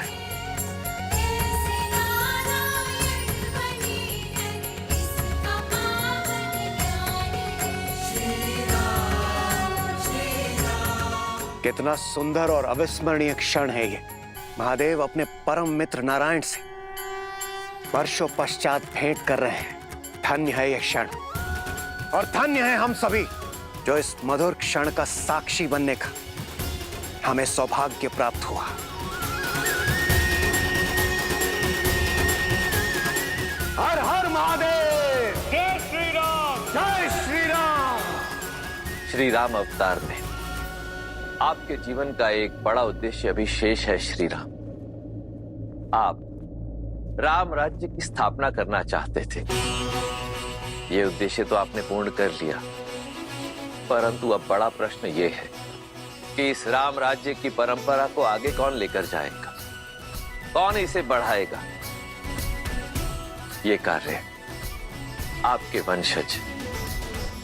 कितना सुंदर और अविस्मरणीय क्षण है ये। महादेव अपने परम मित्र नारायण से वर्षों पश्चात भेंट कर रहे हैं। धन्य है ये क्षण, और धन्य है हम सभी जो इस मधुर क्षण का साक्षी बनने का हमें सौभाग्य प्राप्त हुआ। हर हर महादेव, जय श्री राम, जय श्री राम। श्री राम अवतार में आपके जीवन का एक बड़ा उद्देश्य अभी शेष है। श्री राम, आप राम राज्य की स्थापना करना चाहते थे। ये उद्देश्य तो आपने पूर्ण कर लिया, परंतु अब बड़ा प्रश्न ये है कि इस राम राज्य की परंपरा को आगे कौन लेकर जाएगा, कौन इसे बढ़ाएगा। ये कार्य आपके वंशज,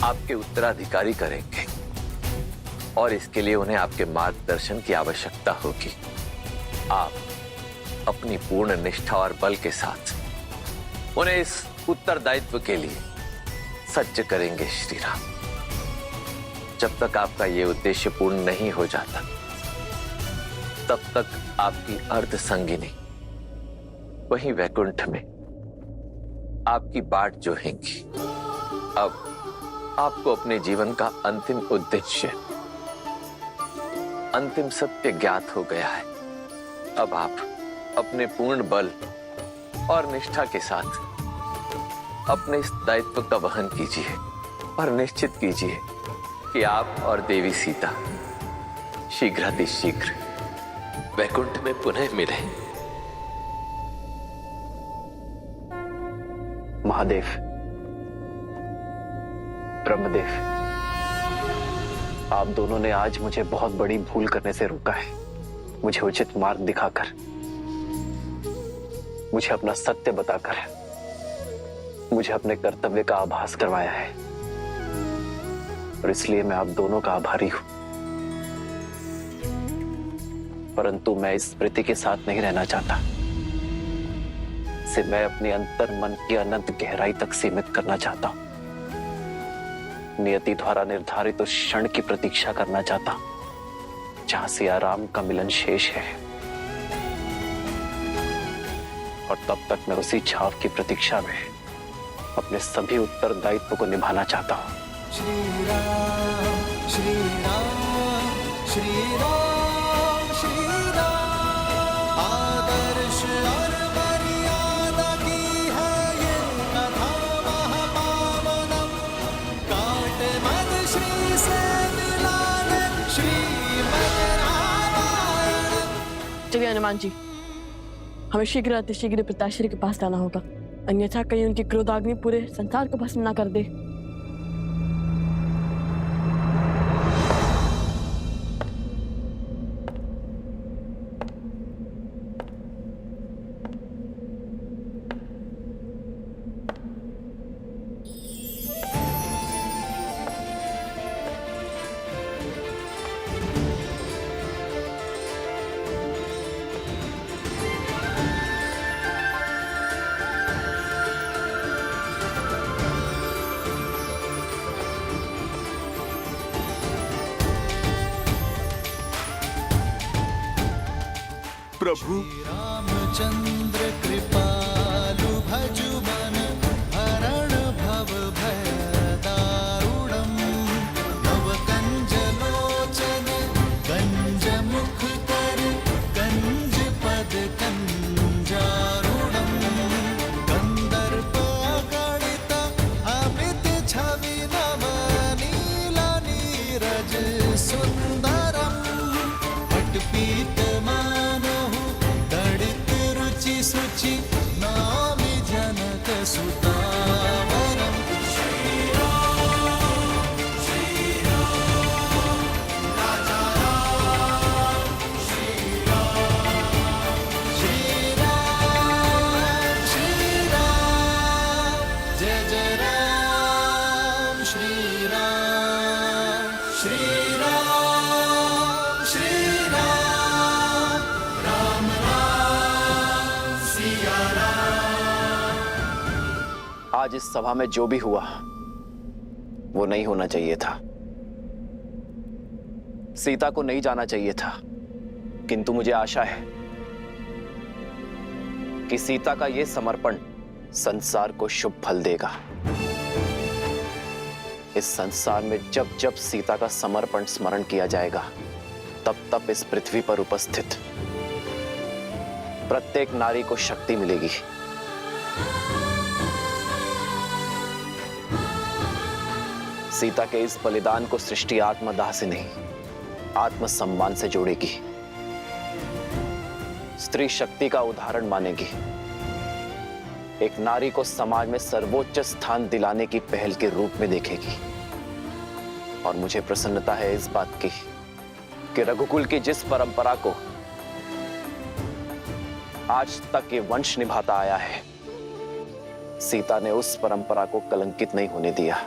आपके उत्तराधिकारी करेंगे, और इसके लिए उन्हें आपके मार्गदर्शन की आवश्यकता होगी। आप अपनी पूर्ण निष्ठा और बल के साथ उन्हें इस उत्तरदायित्व के लिए सज्ज करेंगे। श्री राम, जब तक आपका यह उद्देश्य पूर्ण नहीं हो जाता, तब तक आपकी अर्ध संगिनी वहीं वैकुंठ में आपकी बाट जोहेंगी। अब आपको अपने जीवन का अंतिम उद्देश्य, अंतिम सत्य ज्ञात हो गया है। अब आप अपने पूर्ण बल और निष्ठा के साथ अपने इस दायित्व का वहन कीजिए और निश्चित कीजिए कि आप और देवी सीता शीघ्रातिशीघ्र वैकुंठ में पुनः मिले। महादेव, ब्रह्मदेव, आप दोनों ने आज मुझे बहुत बड़ी भूल करने से रोका है। मुझे उचित मार्ग दिखाकर, मुझे अपना सत्य बताकर, मुझे अपने कर्तव्य का आभास करवाया है, और इसलिए मैं आप दोनों का आभारी हूं। परंतु मैं इस स्मृति के साथ नहीं रहना चाहता। इसे मैं अपने अंतर मन की अनंत गहराई तक सीमित करना चाहता हूं। नियति द्वारा निर्धारित उस क्षण की प्रतीक्षा करना चाहता हूं जहां सिया राम का मिलन शेष है, और तब तक मैं उसी छाव की प्रतीक्षा में अपने सभी उत्तरदायित्व को निभाना चाहता हूं। श्री राम, श्री राम, श्री राम, श्री राम। आदर्श और मर्यादा की है ये कथा महापावनम। काट मद श्री से मिलाने श्रीमद् रामायण। चलिए हनुमान जी, हमें शीघ्र अतिशीघ्र पिताश्री के पास जाना होगा, अन्यथा कहीं उनकी क्रोधाग्नि पूरे संसार को भस्म न कर दे। प्रभु रामचंद्र कृपालु भजु मन हरण भव भय दारुणम नव कंज लोचन कंज मुख कर कंज पद कंजारुणम कंदर्प गणित अमित छवि नव नीला नीरज सुंदरम पटपीत सुचि नामि जनक सुतावरम श्री राम राजा राम श्री राम जय जय राम श्री राम राम आज इस सभा में जो भी हुआ वो नहीं होना चाहिए था। सीता को नहीं जाना चाहिए था, किंतु मुझे आशा है कि सीता का यह समर्पण संसार को शुभ फल देगा। इस संसार में जब जब सीता का समर्पण स्मरण किया जाएगा, तब तब इस पृथ्वी पर उपस्थित प्रत्येक नारी को शक्ति मिलेगी। सीता के इस बलिदान को सृष्टि आत्मदाह से नहीं, आत्मसम्मान से जोड़ेगी। स्त्री शक्ति का उदाहरण मानेगी। एक नारी को समाज में सर्वोच्च स्थान दिलाने की पहल के रूप में देखेगी। और मुझे प्रसन्नता है इस बात की कि रघुकुल की जिस परंपरा को आज तक ये वंश निभाता आया है, सीता ने उस परंपरा को कलंकित नहीं होने दिया।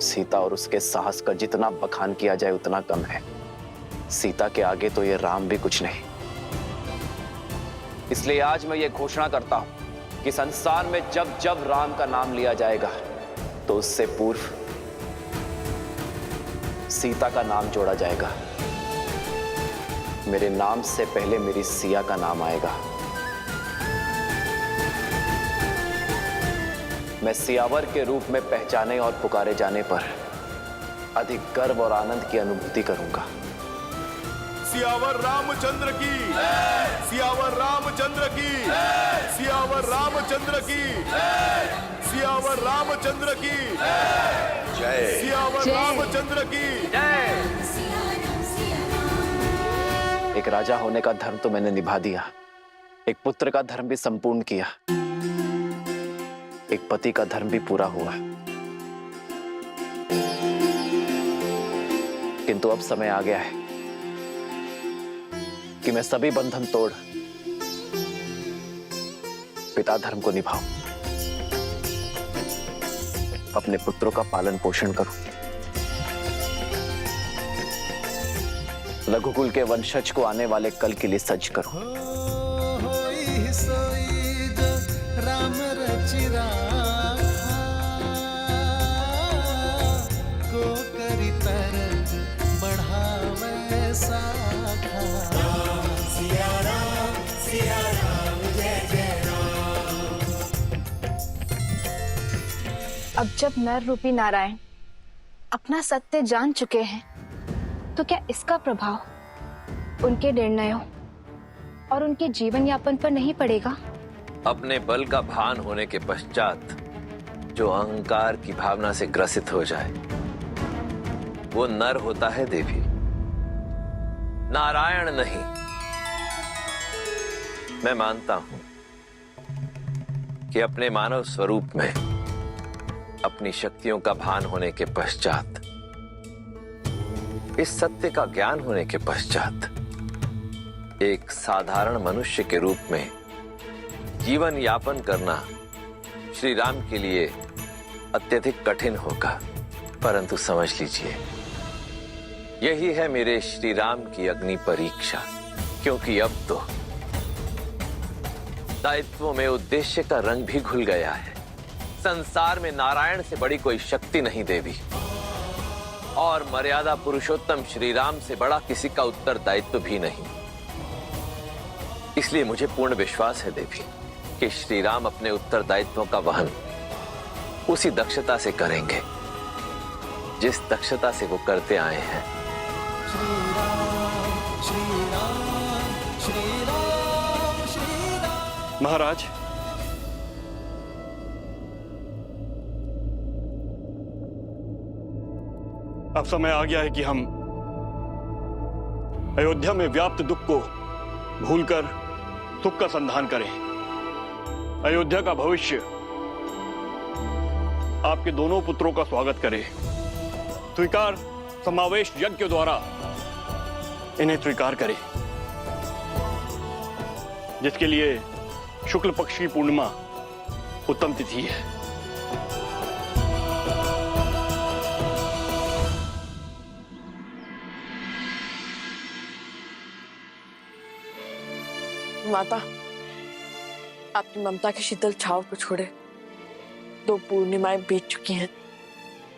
सीता और उसके साहस का जितना बखान किया जाए उतना कम है। सीता के आगे तो ये राम भी कुछ नहीं। इसलिए आज मैं ये घोषणा करता हूं कि संसार में जब जब राम का नाम लिया जाएगा तो उससे पूर्व सीता का नाम जोड़ा जाएगा। मेरे नाम से पहले मेरी सिया का नाम आएगा। मैं सियावर के रूप में पहचाने और पुकारे जाने पर अधिक गर्व और आनंद की अनुभूति करूंगा। सियावर रामचंद्र की, सियावर रामचंद्र की, सियावर रामचंद्र की, सियावर रामचंद्र की जय, सियावर रामचंद्र की जय। एक राजा होने का धर्म तो मैंने निभा दिया, एक पुत्र का धर्म भी संपूर्ण किया, एक पति का धर्म भी पूरा हुआ। किंतु अब समय आ गया है कि मैं सभी बंधन तोड़ पिता धर्म को निभाऊं, अपने पुत्रों का पालन पोषण करूं, रघुकुल के वंशज को आने वाले कल के लिए सज्ज करूं। राम रचिरा को करी तरज बढ़ावे साखा। सिया राम जय जय राम। अब जब नर रूपी नारायण अपना सत्य जान चुके हैं, तो क्या इसका प्रभाव उनके निर्णयों और उनके जीवन यापन पर नहीं पड़ेगा? अपने बल का भान होने के पश्चात जो अहंकार की भावना से ग्रसित हो जाए वो नर होता है देवी, नारायण नहीं। मैं मानता हूं कि अपने मानव स्वरूप में अपनी शक्तियों का भान होने के पश्चात, इस सत्य का ज्ञान होने के पश्चात, एक साधारण मनुष्य के रूप में जीवन यापन करना श्री राम के लिए अत्यधिक कठिन होगा। परंतु समझ लीजिए, यही है मेरे श्री राम की अग्नि परीक्षा, क्योंकि अब तो दायित्वों में उद्देश्य का रंग भी घुल गया है। संसार में नारायण से बड़ी कोई शक्ति नहीं देवी, और मर्यादा पुरुषोत्तम श्री राम से बड़ा किसी का उत्तरदायित्व भी नहीं। इसलिए मुझे पूर्ण विश्वास है देवी कि श्री राम अपने उत्तरदायित्वों का वहन उसी दक्षता से करेंगे जिस दक्षता से वो करते आए हैं। महाराज, अब समय आ गया है कि हम अयोध्या में व्याप्त दुख को भूलकर सुख का संधान करें। अयोध्या का भविष्य आपके दोनों पुत्रों का स्वागत करे। स्वीकार समावेश यज्ञ द्वारा इन्हें स्वीकार करे, जिसके लिए शुक्ल पक्ष की पूर्णिमा उत्तम तिथि है। माता, आपकी ममता की शीतल छाव को छोड़े 2 पूर्णिमाएं बीत चुकी हैं,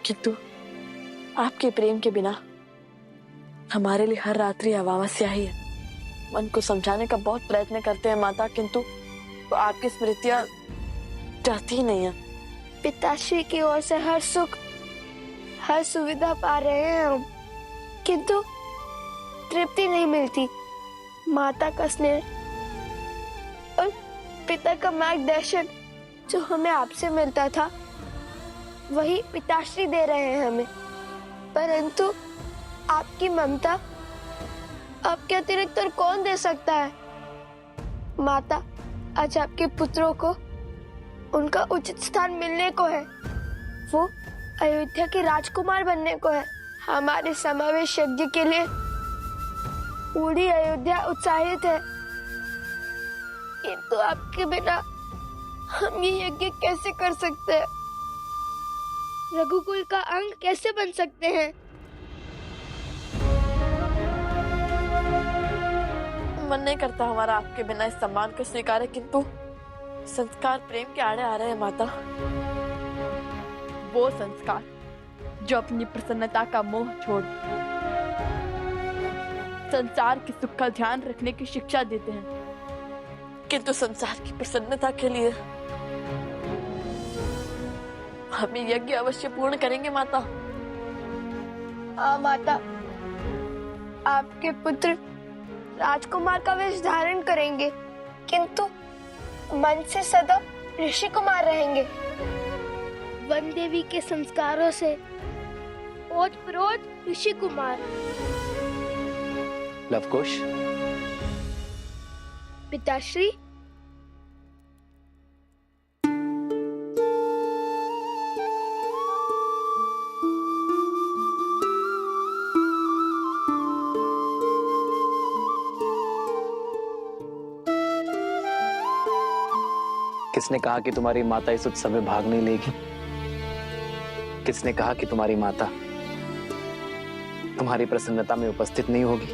किंतु आपके प्रेम के बिना हमारे लिए हर रात्रि अमावस्या ही है। मन को समझाने का बहुत प्रयत्न करते हैं माता, किंतु तो आपकी स्मृतियां जाती ही नहीं है। पिताश्री की ओर से हर सुख, हर सुविधा पा रहे हैं हम, किंतु तृप्ति नहीं मिलती। माता का स्नेह और पिता का मार्गदर्शन जो हमें आपसे मिलता था, वही पिताश्री दे रहे हैं हमें। परंतु आपकी ममता, आपके अतिरिक्त और कौन दे सकता है? माता, आज आपके पुत्रों को उनका उचित स्थान मिलने को है। वो अयोध्या के राजकुमार बनने को है। हमारे समावेश यज्ञ के लिए पूरी अयोध्या उत्साहित है, किंतु आपके बिना हम ये यज्ञ कैसे कर सकते हैं? रघुकुल का अंग कैसे बन सकते हैं? मन नहीं करता हमारा आपके बिना इस सम्मान को स्वीकारे, किंतु संस्कार प्रेम के आड़े आ रहे हैं माता। वो संस्कार जो अपनी प्रसन्नता का मोह छोड़ संसार के सुख का ध्यान रखने की शिक्षा देते हैं, किंतु संसार की प्रसन्नता के लिए हम ये यज्ञ अवश्य पूर्ण करेंगे माता। हाँ माता, आपके पुत्र राजकुमार का वेश धारण करेंगे, किंतु मन से सदा ऋषि कुमार रहेंगे। वन देवी के संस्कारों से ओतप्रोत ऋषि कुमार। लवकुश, पिताश्री, किसने कहा कि तुम्हारी माता इस उत्सव में भाग नहीं लेगी? किसने कहा कि तुम्हारी माता तुम्हारी प्रसन्नता में उपस्थित नहीं होगी?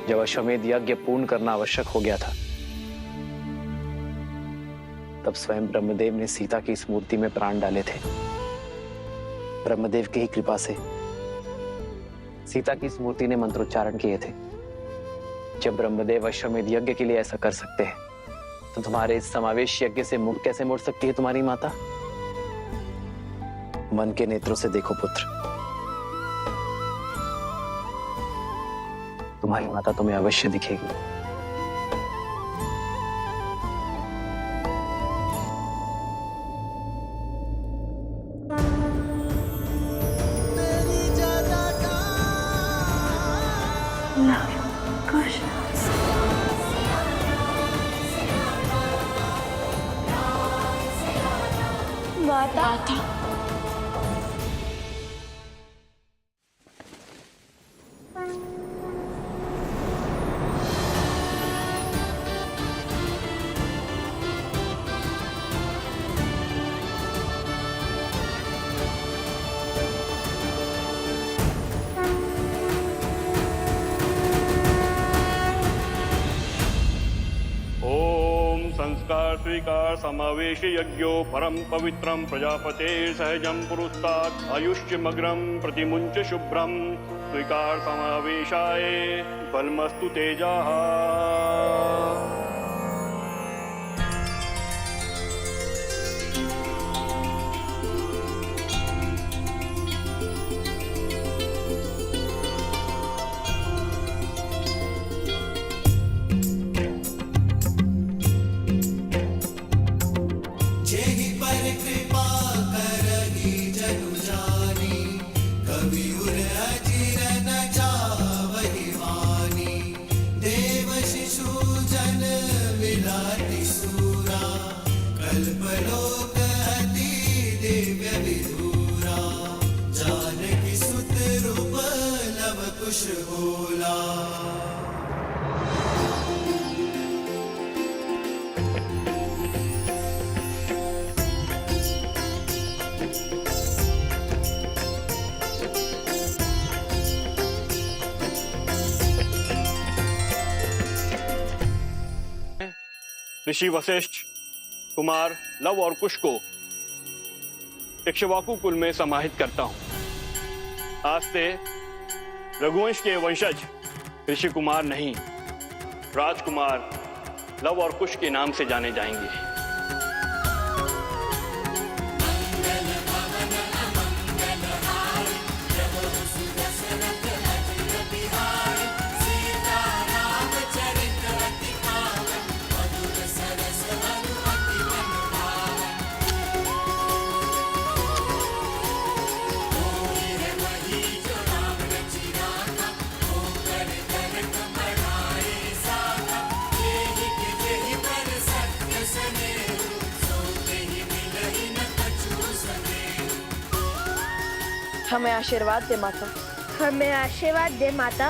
जब अश्वमेध यज्ञ पूर्ण करना आवश्यक हो गया था, तब स्वयं ब्रह्मदेव ने सीता की इस मूर्ति में प्राण डाले थे। ब्रह्मदेव की ही कृपा से सीता की इस मूर्ति ने मंत्रोच्चारण किए थे। जब ब्रह्मदेव अश्वमेध यज्ञ के लिए ऐसा कर सकते हैं, तो तुम्हारे इस समावेश यज्ञ से मुख कैसे मोड़ सकती है तुम्हारी माता? मन के नेत्रों से देखो पुत्र, तुम्हारी माता तुम्हें अवश्य दिखेगी। माता, ओम संस्कार स्वीकार समावेश यज्ञो परम पवित्रम प्रजापते सहजम पुरुस्तात् आयुष्यमग्रम प्रतिमुंच शुभ्रम स्वीकार समावेशाय बलमस्तु तेजा। जेहि पर कृपा करहि जनु जानी, कवि उर अजिर न जावहि वानी। देव शिशु जन विलाति सूरा, कल्पलोक अति दिव्य विधूरा। जानकी सुत रूप लव कुश होला। ऋषि वशिष्ठ कुमार लव और कुश को इक्ष्वाकु कुल में समाहित करता हूं। आज से रघुवंश के वंशज ऋषि कुमार नहीं, राजकुमार लव और कुश के नाम से जाने जाएंगे। हमें आशीर्वाद दे माता। हमें आशीर्वाद दे माता।